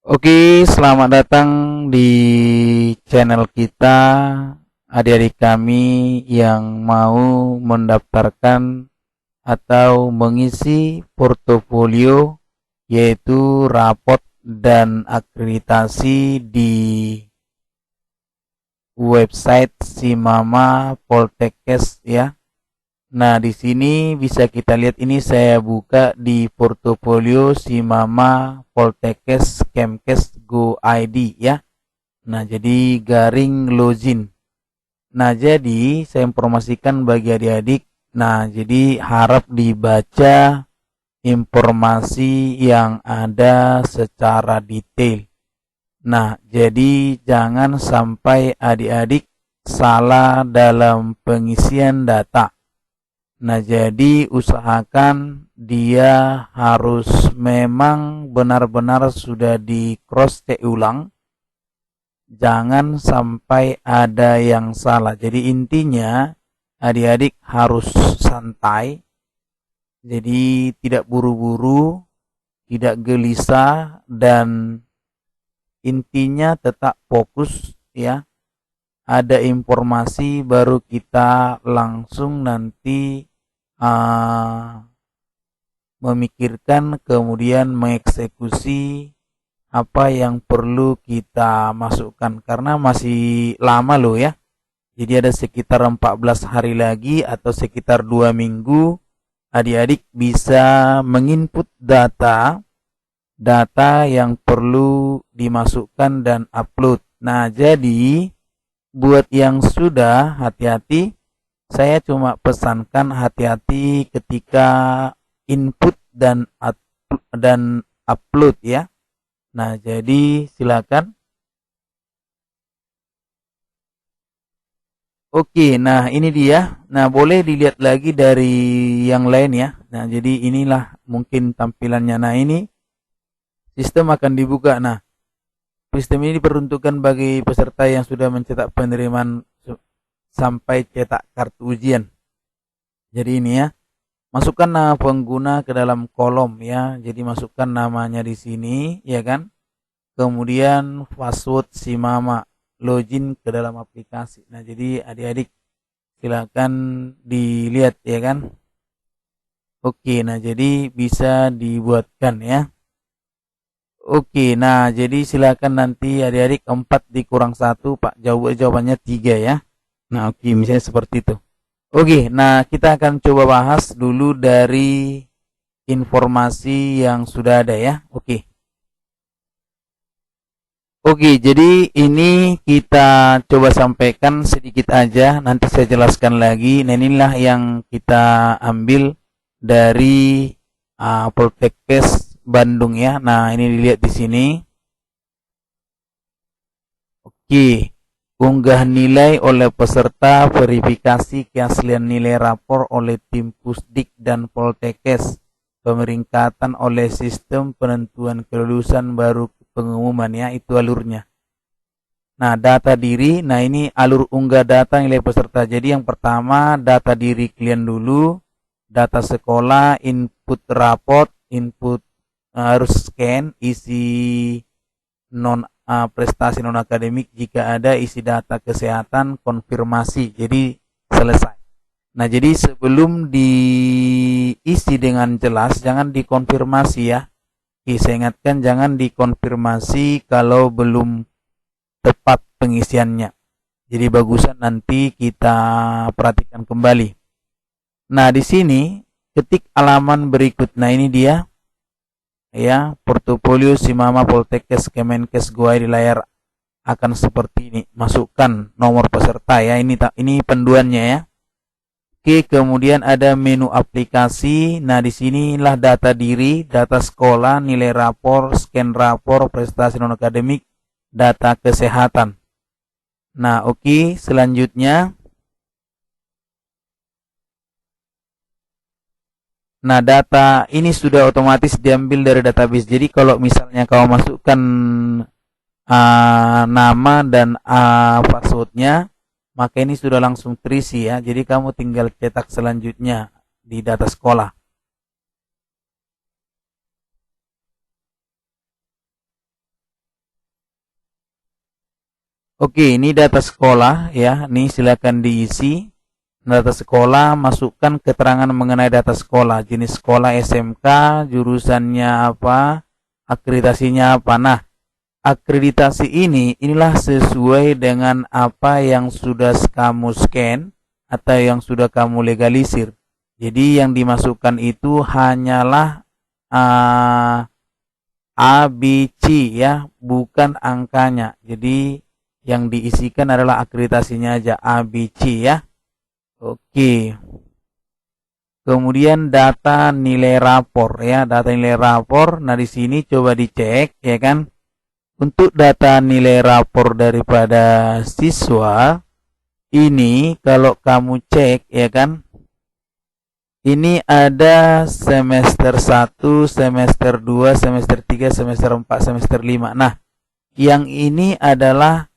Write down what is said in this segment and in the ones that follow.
Oke, selamat datang di channel kita, adik-adik kami yang mau mendaftarkan atau mengisi portofolio, yaitu rapot dan akreditasi di website Simama Poltekkes ya. Nah, di sini bisa kita lihat, ini saya buka di portofolio Simama Poltekkes Kemkes Go ID ya. Nah, jadi garing login. Nah, jadi saya informasikan bagi adik-adik. Nah, jadi harap dibaca informasi yang ada secara detail. Nah, jadi jangan sampai adik-adik salah dalam pengisian data. Nah, jadi usahakan dia harus memang benar-benar sudah di cross check ulang. Jangan sampai ada yang salah. Jadi intinya adik-adik harus santai. Jadi tidak buru-buru, tidak gelisah, dan intinya tetap fokus ya. Ada informasi baru kita langsung nanti memikirkan, kemudian mengeksekusi apa yang perlu kita masukkan, karena masih lama loh ya. Jadi ada sekitar 14 hari lagi atau sekitar 2 minggu adik-adik bisa menginput data yang perlu dimasukkan dan upload. Nah, jadi buat yang sudah, hati-hati. Saya cuma pesankan hati-hati ketika input dan upload ya. Nah, jadi silakan. Oke, nah ini dia. Nah, boleh dilihat lagi dari yang lain ya. Nah, jadi inilah mungkin tampilannya. Nah, ini sistem akan dibuka. Nah, sistem ini diperuntukkan bagi peserta yang sudah mencetak penerimaan sampai cetak kartu ujian. Jadi ini ya, masukkan nama pengguna ke dalam kolom ya. Jadi masukkan namanya di sini ya kan. Kemudian password Simama, login ke dalam aplikasi. Nah, jadi adik-adik silakan dilihat ya kan. Oke, nah jadi bisa dibuatkan ya. Oke, nah jadi silakan nanti adik-adik 4 dikurang 1, Pak, jawabannya 3 ya. Nah, oke, misalnya seperti itu. Oke, nah kita akan coba bahas dulu dari informasi yang sudah ada ya. Oke, jadi ini kita coba sampaikan sedikit aja, nanti saya jelaskan lagi. Nah, inilah yang kita ambil dari Poltekkes Bandung ya. Nah, ini dilihat di sini. Oke, unggah nilai oleh peserta, verifikasi keaslian nilai rapor oleh tim Pusdik dan Poltekkes, pemeringkatan oleh sistem penentuan kelulusan baru pengumuman ya, itu alurnya. Nah, data diri, nah ini alur unggah data nilai peserta. Jadi yang pertama data diri kalian dulu, data sekolah, input raport, input harus scan, isi prestasi non akademik, jika ada isi data kesehatan, konfirmasi. Jadi selesai. Nah, jadi sebelum diisi dengan jelas, jangan dikonfirmasi ya. Saya ingatkan, jangan dikonfirmasi kalau belum tepat pengisiannya. Jadi bagusan nanti kita perhatikan kembali. Nah, di sini ketik halaman berikut. Nah, ini dia ya, portofolio Simama Poltekkes Kemenkes Goa. Di layar akan seperti ini. Masukkan nomor peserta ya. Ini panduannya ya. Oke, kemudian ada menu aplikasi. Nah, di sinilah data diri, data sekolah, nilai rapor, scan rapor, prestasi non akademik, data kesehatan. Nah, oke, selanjutnya. Nah, data ini sudah otomatis diambil dari database. Jadi kalau misalnya kau masukkan nama dan passwordnya, maka ini sudah langsung terisi ya. Jadi kamu tinggal cetak selanjutnya di data sekolah. Oke, ini data sekolah ya. Ini silakan diisi. Data sekolah, masukkan keterangan mengenai data sekolah. Jenis sekolah SMK, jurusannya apa, akreditasinya apa. Nah, akreditasi inilah sesuai dengan apa yang sudah kamu scan atau yang sudah kamu legalisir. Jadi yang dimasukkan itu hanyalah A, B, C ya, bukan angkanya. Jadi yang diisikan adalah akreditasinya aja, A, B, C ya. Oke. Kemudian data nilai rapor ya, data nilai rapor. Nah, di sini coba dicek ya kan. Untuk data nilai rapor daripada siswa ini kalau kamu cek ya kan, ini ada semester 1, semester 2, semester 3, semester 4, semester 5. Nah, yang ini adalah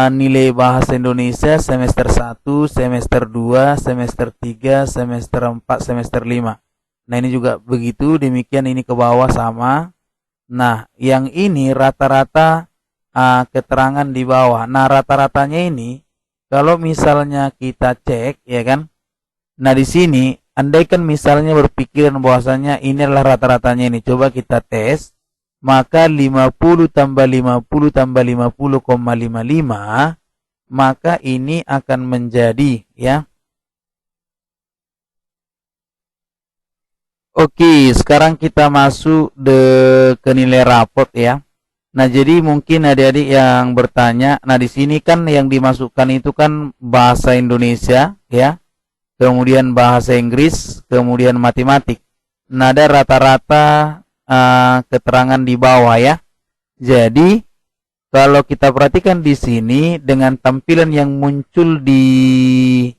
nilai bahasa Indonesia semester 1, semester 2, semester 3, semester 4, semester 5. Nah, ini juga begitu, demikian ini ke bawah sama. Nah, yang ini rata-rata keterangan di bawah. Nah, rata-ratanya ini kalau misalnya kita cek ya kan. Nah, di sini andaikan misalnya berpikiran bahwasanya ini adalah rata-ratanya ini. Coba kita tes. Maka 50 tambah 50 tambah 50,55, maka ini akan menjadi ya. Oke, sekarang kita masuk ke nilai rapot ya. Nah, jadi mungkin adik-adik yang bertanya, nah di sini kan yang dimasukkan itu kan bahasa Indonesia ya, kemudian bahasa Inggris, kemudian matematik. Nah, ada rata-rata keterangan di bawah ya. Jadi kalau kita perhatikan di sini dengan tampilan yang muncul di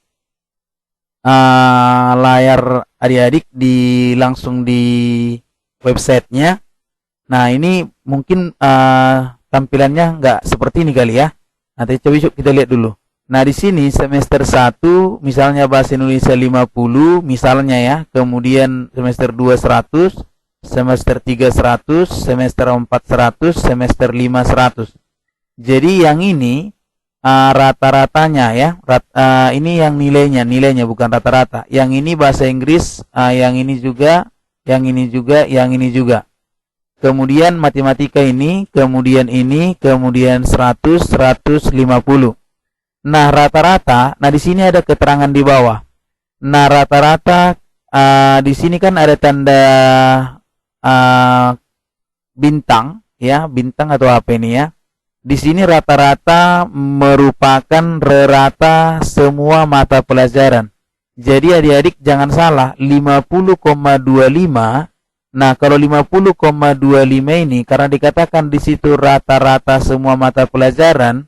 layar adik-adik langsung di websitenya. Nah, ini mungkin tampilannya nggak seperti ini kali ya. Nanti coba kita lihat dulu. Nah, di sini semester 1 misalnya bahasa Indonesia 50 misalnya ya, kemudian semester 2 100, semester 3 100, semester 4 100, semester 5 100. Jadi yang ini rata-ratanya ya, ini yang nilainya bukan rata-rata. Yang ini bahasa Inggris, yang ini juga, yang ini juga, yang ini juga. Kemudian matematika ini, kemudian ini, kemudian 100, 150. Nah, rata-rata, nah di sini ada keterangan di bawah. Nah, rata-rata di sini kan ada tanda bintang ya, bintang atau apa ini ya. Di sini rata-rata merupakan rata semua mata pelajaran. Jadi adik-adik jangan salah, 50,25. Nah, kalau 50,25 ini karena dikatakan di situ rata-rata semua mata pelajaran,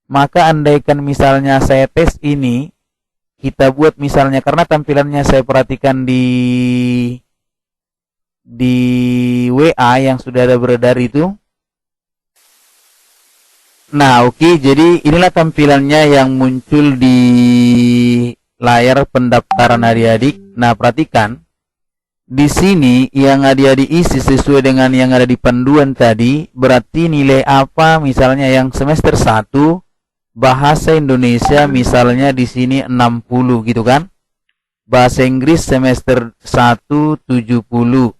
maka andaikan misalnya saya tes ini, kita buat misalnya karena tampilannya saya perhatikan di WA yang sudah ada beredar itu. Nah, oke, jadi inilah tampilannya yang muncul di layar pendaftaran adik-adik. Nah, perhatikan. Di sini yang adik-adik isi sesuai dengan yang ada di panduan tadi, berarti nilai apa misalnya yang semester 1 bahasa Indonesia misalnya di sini 60 gitu kan. Bahasa Inggris semester 1 70.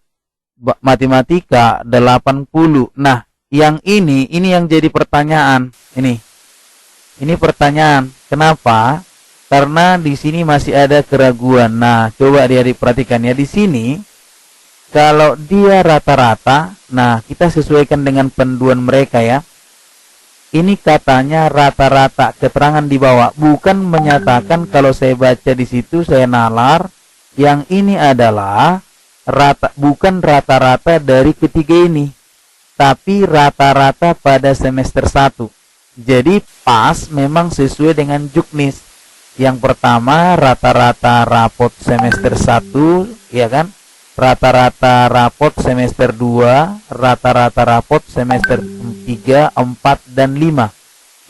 Matematika 80. Nah, yang ini yang jadi pertanyaan. Ini pertanyaan. Kenapa? Karena di sini masih ada keraguan. Nah, coba adik-adik perhatikan ya di sini. Kalau dia rata-rata, nah kita sesuaikan dengan panduan mereka ya. Ini katanya rata-rata, keterangan di bawah. Bukan menyatakan kalau saya baca di situ saya nalar. Yang ini adalah bukan rata-rata dari ketiga ini, tapi rata-rata pada semester 1. Jadi pas memang sesuai dengan juknis. Yang pertama rata-rata rapot semester 1 ya kan, rata-rata rapot semester 2, rata-rata rapot semester 3, 4 dan 5.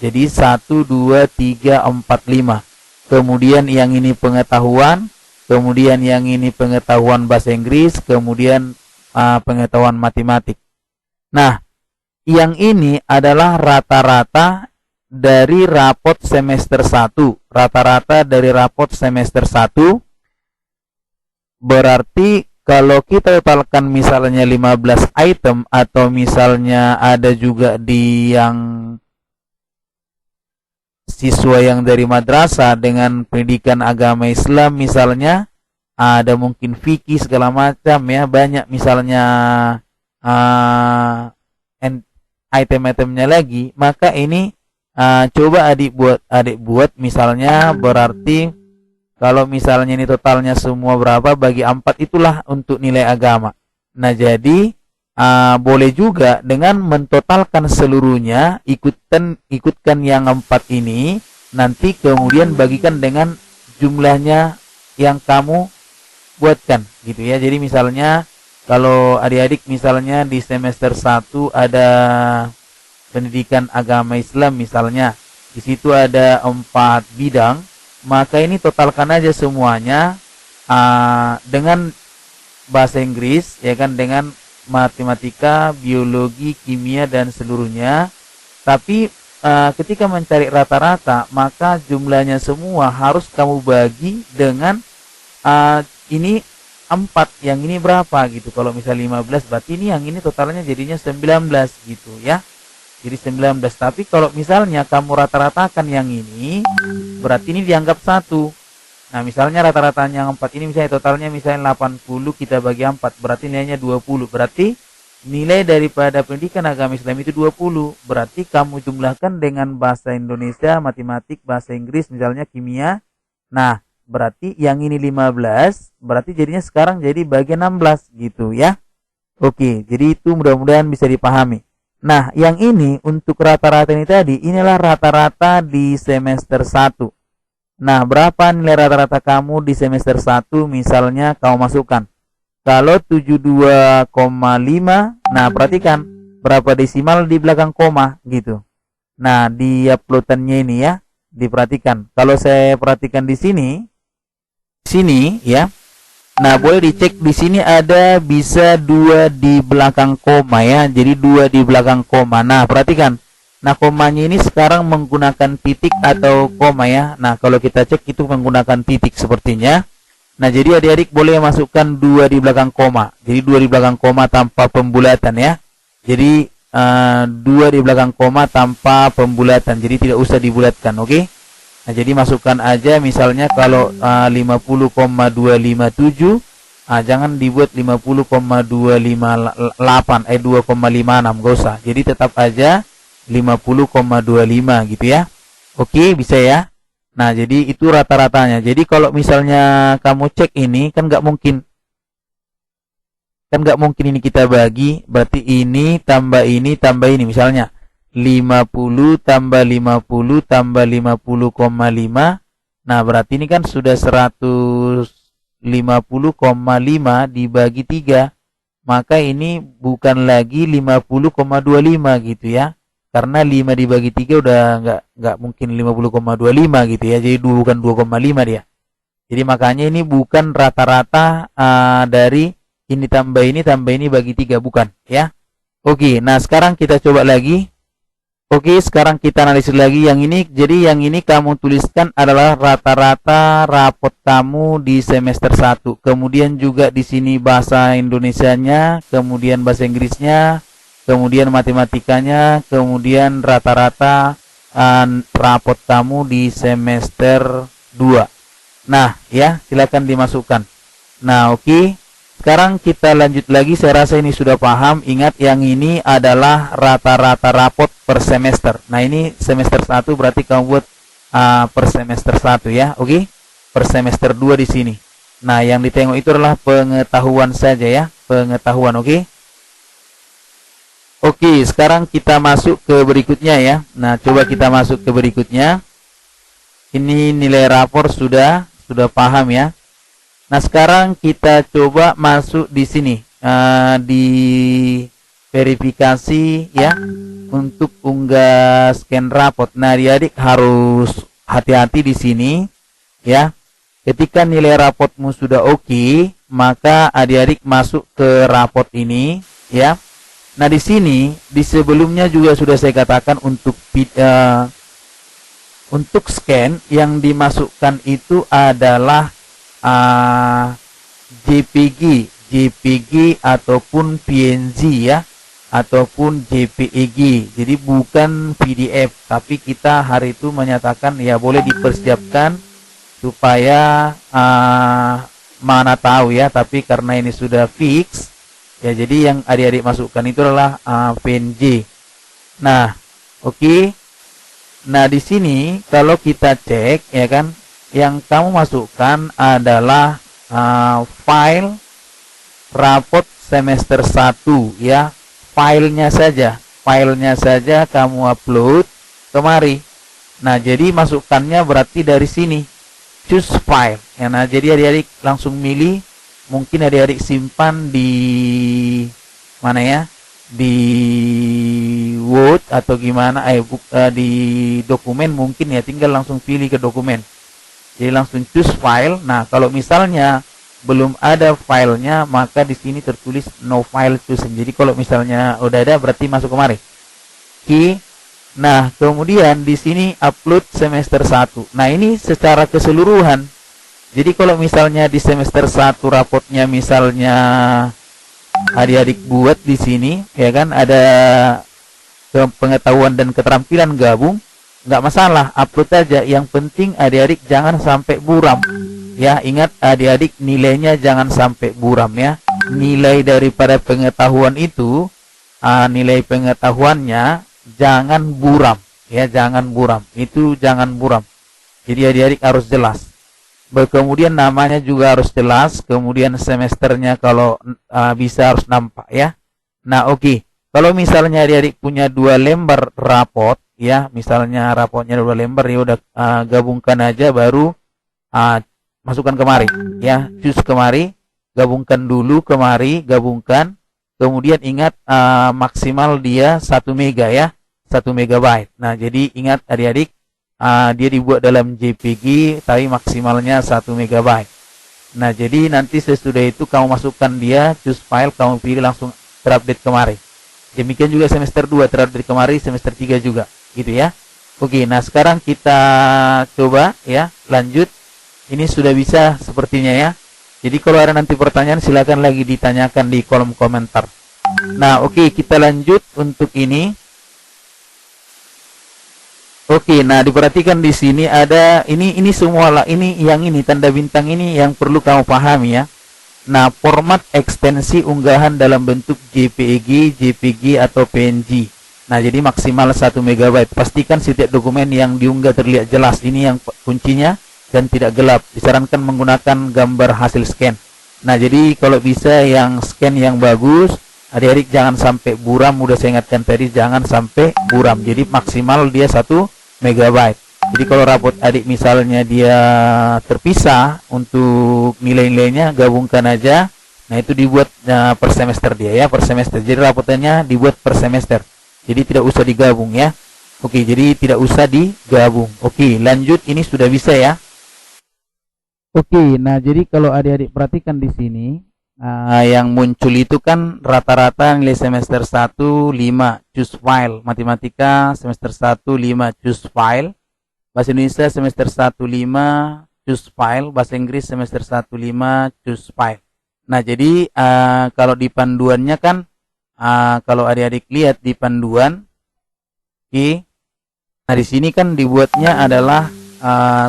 Jadi 1 2 3 4 5. Kemudian yang ini pengetahuan, kemudian yang ini pengetahuan bahasa Inggris, kemudian pengetahuan matematik. Nah, yang ini adalah rata-rata dari rapot semester 1. Rata-rata dari rapot semester 1. Berarti kalau kita totalkan misalnya 15 item, atau misalnya ada juga di yang siswa yang dari madrasah dengan pendidikan agama Islam misalnya, ada mungkin fikih segala macam ya, banyak misalnya item-itemnya lagi, maka ini coba adik buat misalnya, berarti kalau misalnya ini totalnya semua berapa, bagi 4, itulah untuk nilai agama. Nah, jadi boleh juga dengan mentotalkan seluruhnya, ikutkan yang 4 ini, nanti kemudian bagikan dengan jumlahnya yang kamu buatkan gitu ya. Jadi misalnya kalau adik-adik misalnya di semester 1 ada pendidikan agama Islam misalnya, di situ ada 4 bidang, maka ini totalkan aja semuanya dengan bahasa Inggris ya kan, dengan matematika, biologi, kimia dan seluruhnya. Tapi ketika mencari rata-rata, maka jumlahnya semua harus kamu bagi dengan ini 4, yang ini berapa gitu. Kalau misalnya 15, berarti ini yang ini totalnya jadinya 19 gitu ya. Jadi 19. Tapi kalau misalnya kamu rata-ratakan yang ini, berarti ini dianggap 1. Nah, misalnya rata-ratanya yang 4 ini misalnya totalnya misalnya 80, kita bagi 4, berarti nilainya 20. Berarti nilai daripada pendidikan agama Islam itu 20. Berarti kamu jumlahkan dengan bahasa Indonesia, matematik, bahasa Inggris, misalnya kimia. Nah, berarti yang ini 15, berarti jadinya sekarang jadi bagian 16 gitu ya. Oke, jadi itu mudah-mudahan bisa dipahami. Nah, yang ini untuk rata-rata ini tadi, inilah rata-rata di semester 1. Nah, berapa nilai rata-rata kamu di semester 1? Misalnya kamu masukkan. Kalau 72,5, nah perhatikan berapa desimal di belakang koma gitu. Nah, di uploadannya ini ya, diperhatikan. Kalau saya perhatikan di sini ya. Nah, boleh dicek di sini ada bisa 2 di belakang koma ya. Jadi 2 di belakang koma. Nah, perhatikan. Nah, komanya ini sekarang menggunakan titik atau koma ya. Nah, kalau kita cek itu menggunakan titik sepertinya. Nah, jadi adik-adik boleh masukkan 2 di belakang koma. Jadi 2 di belakang koma tanpa pembulatan ya. Jadi 2 di belakang koma tanpa pembulatan. Jadi tidak usah dibulatkan, oke? Nah, jadi masukkan aja misalnya kalau 50,257, jangan dibuat 50,258 2,56, gak usah. Jadi tetap aja 50,25 gitu ya. Oke, bisa ya. Nah, jadi itu rata-ratanya. Jadi kalau misalnya kamu cek ini kan nggak mungkin ini kita bagi, berarti ini tambah ini tambah ini misalnya 50 tambah 50 tambah 50,5. Nah, berarti ini kan sudah 150,5 dibagi 3. Maka ini bukan lagi 50,25 gitu ya. Karena 5 dibagi 3 udah nggak mungkin 50,25 gitu ya. Jadi bukan 2,5 dia. Jadi makanya ini bukan rata-rata dari ini tambah ini bagi 3, bukan ya. Oke, nah sekarang kita coba lagi. Oke, sekarang kita analisis lagi yang ini. Jadi yang ini kamu tuliskan adalah rata-rata rapot kamu di semester 1. Kemudian juga di sini bahasa Indonesianya, kemudian bahasa Inggrisnya, kemudian matematikanya, kemudian rata-rata rapot kamu di semester 2. Nah, ya, silakan dimasukkan. Nah, oke. Sekarang kita lanjut lagi, saya rasa ini sudah paham. Ingat yang ini adalah rata-rata rapot per semester. Nah, ini semester 1 berarti kamu buat per semester 1 ya, oke? Per semester 2 di sini. Nah, yang ditengok itu adalah pengetahuan saja ya, pengetahuan, oke? Oke, sekarang kita masuk ke berikutnya ya. Nah, coba kita masuk ke berikutnya. Ini nilai rapor sudah paham ya. Nah, sekarang kita coba masuk di sini di verifikasi ya untuk unggah scan rapot. Nah, adik-adik harus hati-hati di sini ya. Ketika nilai rapotmu sudah oke, maka adik-adik masuk ke rapot ini ya. Nah, di sini di sebelumnya juga sudah saya katakan untuk untuk scan yang dimasukkan itu adalah JPG ataupun PNG ya, ataupun JPEG. Jadi bukan PDF, tapi kita hari itu menyatakan ya boleh dipersiapkan supaya mana tahu ya, tapi karena ini sudah fix ya, jadi yang adik-adik masukkan itu adalah PNG. Nah, oke. Nah, di sini kalau kita cek ya kan, yang kamu masukkan adalah file rapot semester 1 ya. Filenya saja kamu upload kemari. Nah, jadi masukkannya berarti dari sini, choose file ya. Nah, jadi adik-adik langsung milih, mungkin adik-adik simpan di mana ya, di Word atau gimana, di dokumen mungkin ya, tinggal langsung pilih ke dokumen, jadi langsung choose file. Nah, kalau misalnya belum ada filenya, maka di sini tertulis no file chosen. Jadi kalau misalnya udah ada, berarti masuk kemari. Oke. Nah, kemudian di sini upload semester 1. Nah, ini secara keseluruhan. Jadi kalau misalnya di semester 1 rapotnya misalnya adik-adik buat di sini ya kan, ada pengetahuan dan keterampilan gabung, nggak masalah, upload aja. Yang penting adik-adik jangan sampai buram. Ya, ingat adik-adik, nilainya jangan sampai buram ya. Nilai daripada pengetahuan itu, nilai pengetahuannya jangan buram ya, jangan buram. Itu jangan buram. Jadi adik-adik harus jelas. Kemudian namanya juga harus jelas. Kemudian semesternya kalau bisa harus nampak ya. Nah, oke. Kalau misalnya adik-adik punya 2 lembar rapot ya, misalnya rapotnya 2 lembar ya, udah gabungkan aja baru masukkan kemari ya, choose kemari, gabungkan dulu kemari, gabungkan. Kemudian ingat maksimal dia 1 mega ya, 1 megabyte. Nah, jadi ingat adik-adik, dia dibuat dalam JPG tapi maksimalnya 1 megabyte. Nah, jadi nanti sesudah itu kamu masukkan dia, choose file, kamu pilih langsung terupdate kemari. Demikian juga semester 2 terupdate kemari, semester 3 juga gitu ya. Oke, nah sekarang kita coba ya, lanjut. Ini sudah bisa sepertinya ya. Jadi kalau ada nanti pertanyaan, silakan lagi ditanyakan di kolom komentar. Nah, oke, kita lanjut untuk ini. Oke, nah diperhatikan di sini ada ini semua lah, ini tanda bintang ini yang perlu kamu pahami ya. Nah, format ekstensi unggahan dalam bentuk JPEG, JPG atau PNG. Nah, jadi maksimal 1 MB. Pastikan setiap dokumen yang diunggah terlihat jelas. Ini yang kuncinya, dan tidak gelap. Disarankan menggunakan gambar hasil scan. Nah, jadi kalau bisa yang scan yang bagus, adik-adik jangan sampai buram. Udah saya ingatkan tadi, jangan sampai buram. Jadi maksimal dia 1 MB. Jadi kalau rapot adik misalnya dia terpisah untuk nilai-nilainya, gabungkan aja. Nah, itu dibuat per semester dia ya, per semester. Jadi rapotannya dibuat per semester. Jadi tidak usah digabung ya. Oke, jadi tidak usah digabung. Oke, lanjut, ini sudah bisa ya. Oke, nah jadi kalau adik-adik perhatikan di sini, yang muncul itu kan rata-rata nilai semester 1 5 choose file, matematika semester 1 5 choose file, bahasa Indonesia semester 1 5 choose file, bahasa Inggris semester 1 5 choose file. Nah, jadi kalau di panduannya kan, kalau adik-adik lihat di panduan, oke, nah di sini kan dibuatnya adalah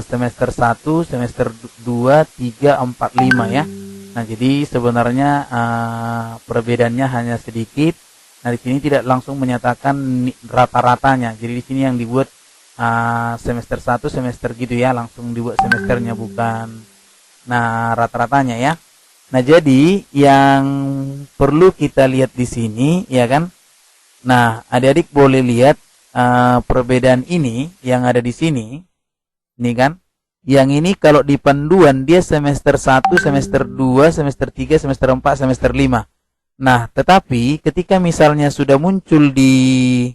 semester 1, semester 2, 3, 4, 5 ya. Nah, jadi sebenarnya perbedaannya hanya sedikit. Nah, di sini tidak langsung menyatakan rata-ratanya. Jadi di sini yang dibuat semester 1 semester gitu ya, langsung dibuat semesternya, bukan rata-ratanya ya. Nah, jadi yang perlu kita lihat di sini ya kan. Nah, adik-adik boleh lihat perbedaan ini yang ada di sini. Ini kan, yang ini kalau di panduan dia semester 1, semester 2, semester 3, semester 4, semester 5. Nah, tetapi ketika misalnya sudah muncul di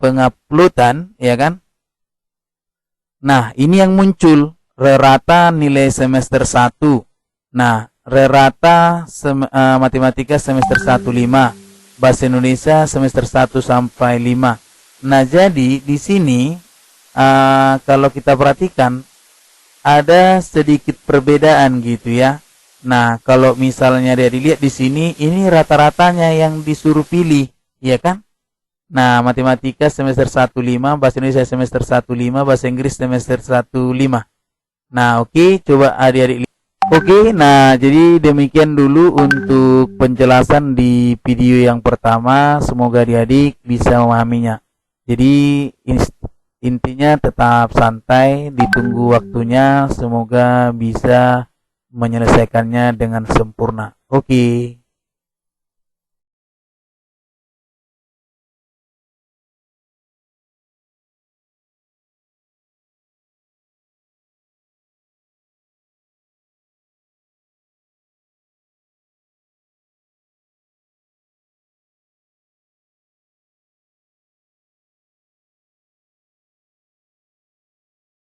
penguploadan, ya kan? Nah, ini yang muncul rata nilai semester 1. Nah, rata matematika semester 1 5, bahasa Indonesia semester 1 sampai 5. Nah, jadi di sini kalau kita perhatikan ada sedikit perbedaan gitu ya. Nah, kalau misalnya dia dilihat di sini, ini rata-ratanya yang disuruh pilih, ya kan? Nah, matematika semester 1.5, bahasa Indonesia semester 1.5, bahasa Inggris semester 1.5. Nah, oke, coba adik-adik lihat. Oke, nah jadi demikian dulu untuk penjelasan di video yang pertama. Semoga adik-adik bisa memahaminya. Jadi intinya tetap santai, ditunggu waktunya. Semoga bisa menyelesaikannya dengan sempurna. Oke.